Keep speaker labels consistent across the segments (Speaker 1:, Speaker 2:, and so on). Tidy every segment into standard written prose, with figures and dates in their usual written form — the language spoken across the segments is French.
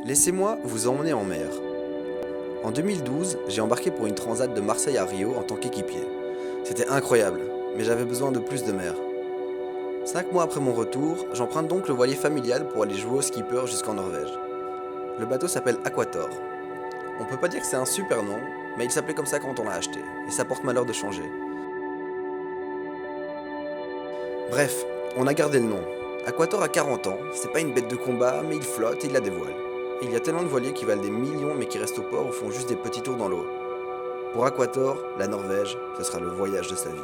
Speaker 1: Laissez-moi vous emmener en mer. En 2012, j'ai embarqué pour une transat de Marseille à Rio en tant qu'équipier. C'était incroyable, mais j'avais besoin de plus de mer. 5 mois après mon retour, j'emprunte donc le voilier familial pour aller jouer au skipper jusqu'en Norvège. Le bateau s'appelle Aquator. On peut pas dire que c'est un super nom, mais il s'appelait comme ça quand on l'a acheté, et ça porte malheur de changer. Bref, on a gardé le nom. Aquator a 40 ans, c'est pas une bête de combat, mais il flotte et il la dévoile. Et il y a tellement de voiliers qui valent des millions mais qui restent au port ou font juste des petits tours dans l'eau. Pour Aquator, la Norvège, ce sera le voyage de sa vie.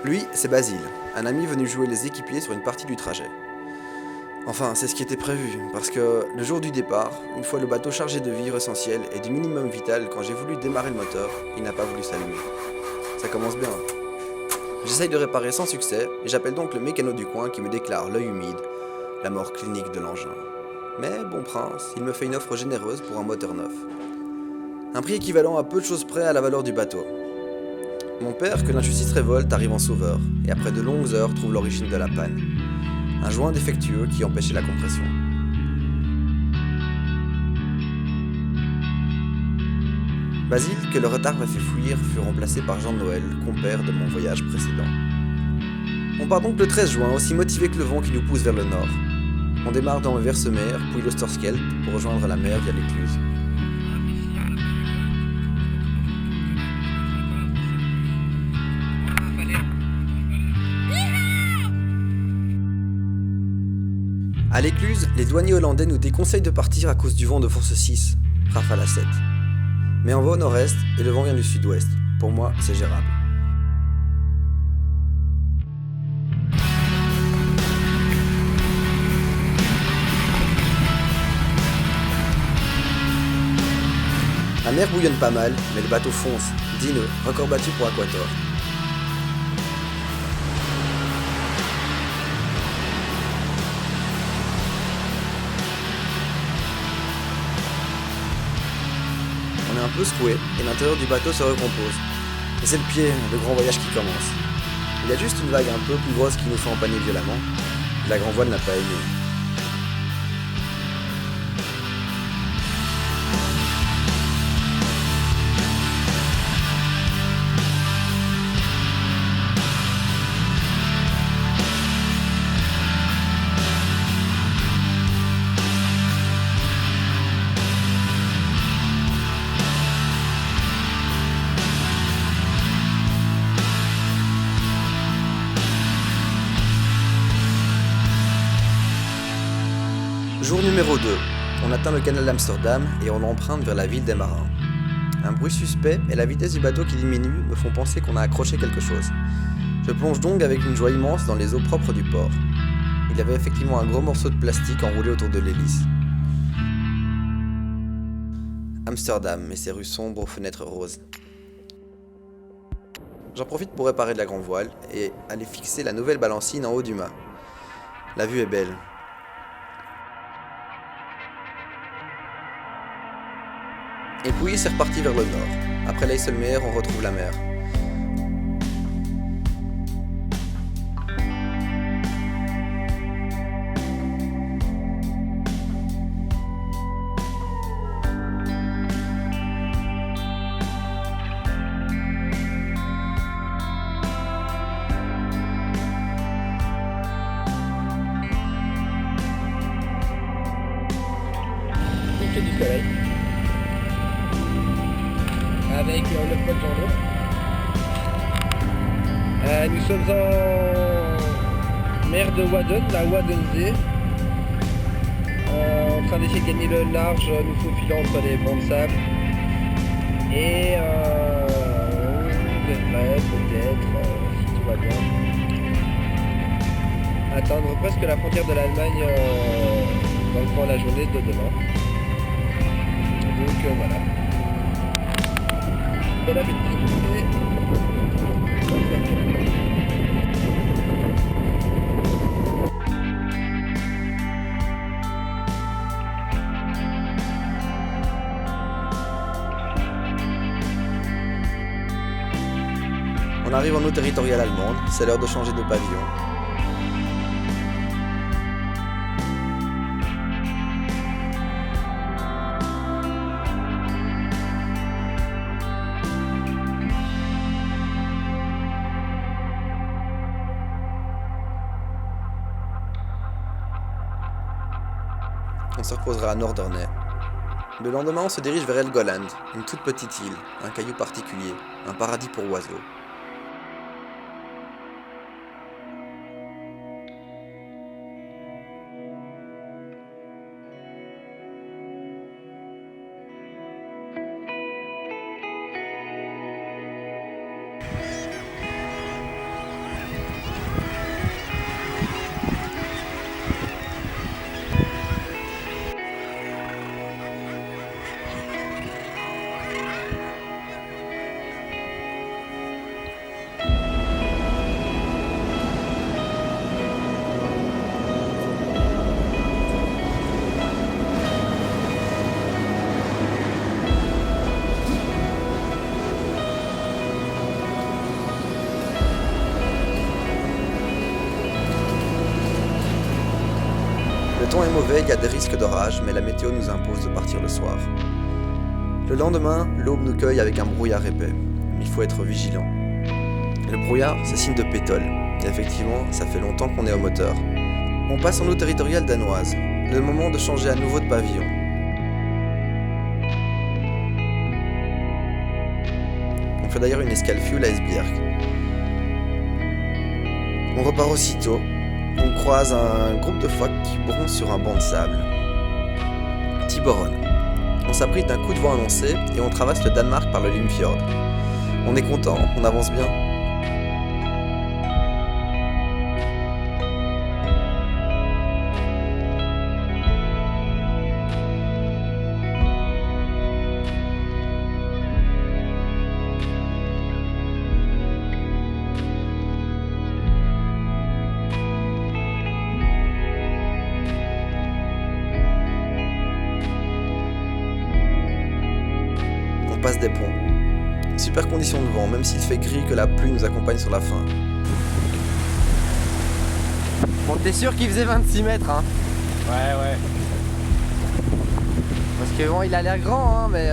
Speaker 1: Lui, c'est Basile, un ami venu jouer les équipiers sur une partie du trajet. Enfin, c'est ce qui était prévu, parce que le jour du départ, une fois le bateau chargé de vivres essentiels et du minimum vital, quand j'ai voulu démarrer le moteur, il n'a pas voulu s'allumer. Ça commence bien. J'essaye de réparer sans succès, et j'appelle donc le mécano du coin qui me déclare l'œil humide, la mort clinique de l'engin. Mais, bon prince, il me fait une offre généreuse pour un moteur neuf. Un prix équivalent à peu de choses près à la valeur du bateau. Mon père, que l'injustice révolte, arrive en sauveur, et après de longues heures trouve l'origine de la panne. Un joint défectueux qui empêchait la compression. Basile, que le retard m'a fait fuir, fut remplacé par Jean de Noël, compère de mon voyage précédent. On part donc le 13 juin, aussi motivé que le vent qui nous pousse vers le nord. On démarre dans le Versemer, puis l'Osterskeld, pour rejoindre la mer via l'Écluse. À l'Écluse, les douaniers hollandais nous déconseillent de partir à cause du vent de force 6, rafale à 7. Mais on va au nord-est et le vent vient du sud-ouest. Pour moi, c'est gérable. La mer bouillonne pas mal, mais le bateau fonce. 10 nœuds, record battu pour Aquator. On est un peu secoué et l'intérieur du bateau se recompose. Et c'est le pied, le grand voyage qui commence. Il y a juste une vague un peu plus grosse qui nous fait empanner violemment. La grand voile n'a pas aimé. Jour numéro 2, on atteint le canal d'Amsterdam et on emprunte vers la ville des marins. Un bruit suspect et la vitesse du bateau qui diminue me font penser qu'on a accroché quelque chose. Je plonge donc avec une joie immense dans les eaux propres du port. Il y avait effectivement un gros morceau de plastique enroulé autour de l'hélice. Amsterdam et ses rues sombres aux fenêtres roses. J'en profite pour réparer de la grand voile et aller fixer la nouvelle balancine en haut du mât. La vue est belle. Et puis c'est reparti vers le nord. Après l'Eiselmeer, on retrouve la mer.
Speaker 2: Il du soleil. Avec le pote en eau. Nous sommes en mer de Wadden, la Waddenzee. En train d'essayer de gagner le large, nous faufilons entre les bancs de sable. Et on devrait peut-être, si tout va bien, atteindre presque la frontière de l'Allemagne dans le cours de la journée de demain. Donc voilà. Bon appétit.
Speaker 1: arrive en eau territoriale allemande, c'est l'heure de changer de pavillon. On se reposera à Norderney. Le lendemain, on se dirige vers Helgoland, une toute petite île, un caillou particulier, un paradis pour oiseaux. Le temps est mauvais, il y a des risques d'orage, mais la météo nous impose de partir le soir. Le lendemain, l'aube nous cueille avec un brouillard épais. Il faut être vigilant. Le brouillard, c'est signe de pétole. Et effectivement, ça fait longtemps qu'on est au moteur. On passe en eau territoriale danoise. Le moment de changer à nouveau de pavillon. On fait d'ailleurs une escale fuel à Esbjerg. On repart aussitôt. On croise un groupe de phoques qui bronzent sur un banc de sable. Tiburon. On s'abrite d'un coup de vent annoncé et on traverse le Danemark par le Limfjord. On est content, on avance bien. Passe des ponts. Super conditions de vent, même s'il fait gris que la pluie nous accompagne sur la fin.
Speaker 3: Bon, t'es sûr qu'il faisait 26 mètres, hein?
Speaker 4: Ouais.
Speaker 3: Parce que bon, il a l'air grand, hein, mais...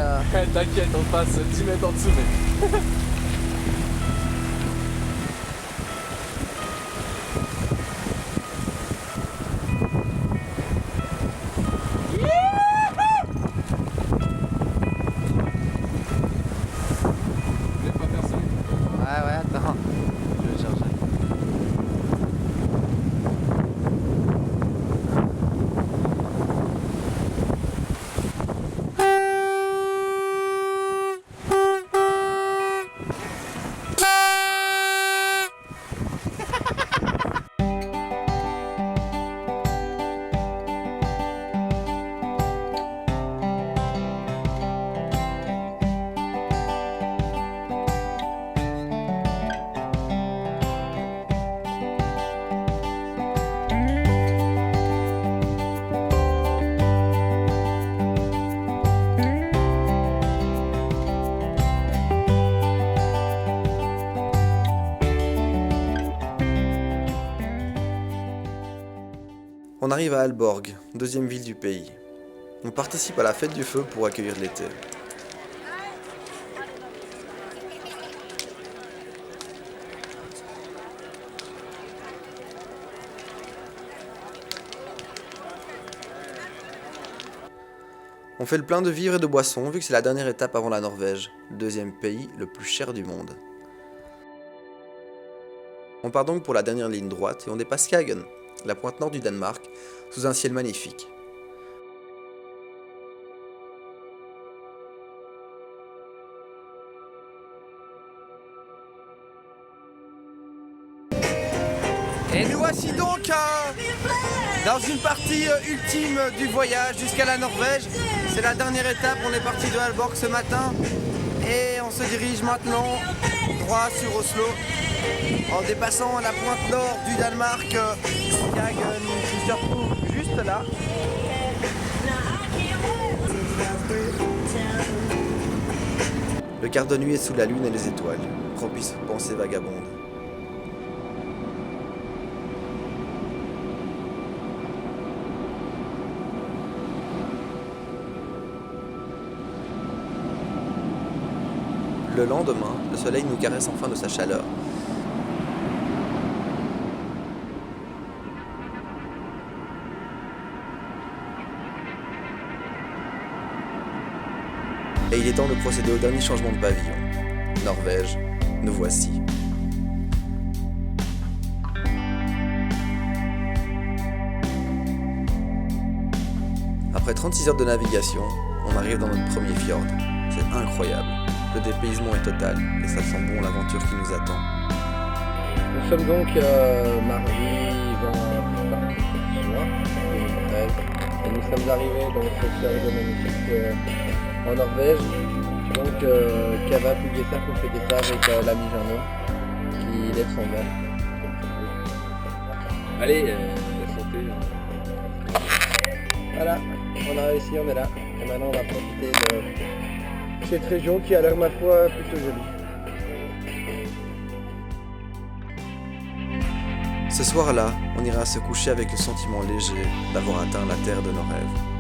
Speaker 4: T'inquiète, on passe 10 mètres en dessous, mais...
Speaker 3: Ouais, attends. Je vais chercher.
Speaker 1: On arrive à Aalborg, deuxième ville du pays. On participe à la fête du feu pour accueillir l'été. On fait le plein de vivres et de boissons vu que c'est la dernière étape avant la Norvège, le deuxième pays le plus cher du monde. On part donc pour la dernière ligne droite et on dépasse Skagen, la pointe nord du Danemark, sous un ciel magnifique.
Speaker 3: Et nous voici donc dans une partie ultime du voyage jusqu'à la Norvège. C'est la dernière étape, on est parti de Aalborg ce matin et on se dirige maintenant droit sur Oslo en dépassant la pointe nord du Danemark, Skagen, qui se retrouve juste là.
Speaker 1: Le quart de nuit est sous la lune et les étoiles. propice aux pensées vagabondes. Le lendemain, le soleil nous caresse enfin de sa chaleur. Et il est temps de procéder au dernier changement de pavillon. Norvège, nous voici. Après 36 heures de navigation, on arrive dans notre premier fjord. C'est incroyable. Le dépaysement est total et ça sent bon l'aventure qui nous attend.
Speaker 2: Nous sommes donc mardi 20 juin 2013 et nous sommes arrivés dans ce fjord magnifique en Norvège. Donc Kava Pugesar qu'on fait des ça avec l'ami Jeannot qui lève son verre.
Speaker 4: Allez, la santé.
Speaker 2: Voilà, on a réussi, on est là. Et maintenant on va profiter de cette région qui a l'air ma foi plutôt jolie.
Speaker 1: Ce soir-là, on ira se coucher avec le sentiment léger d'avoir atteint la terre de nos rêves.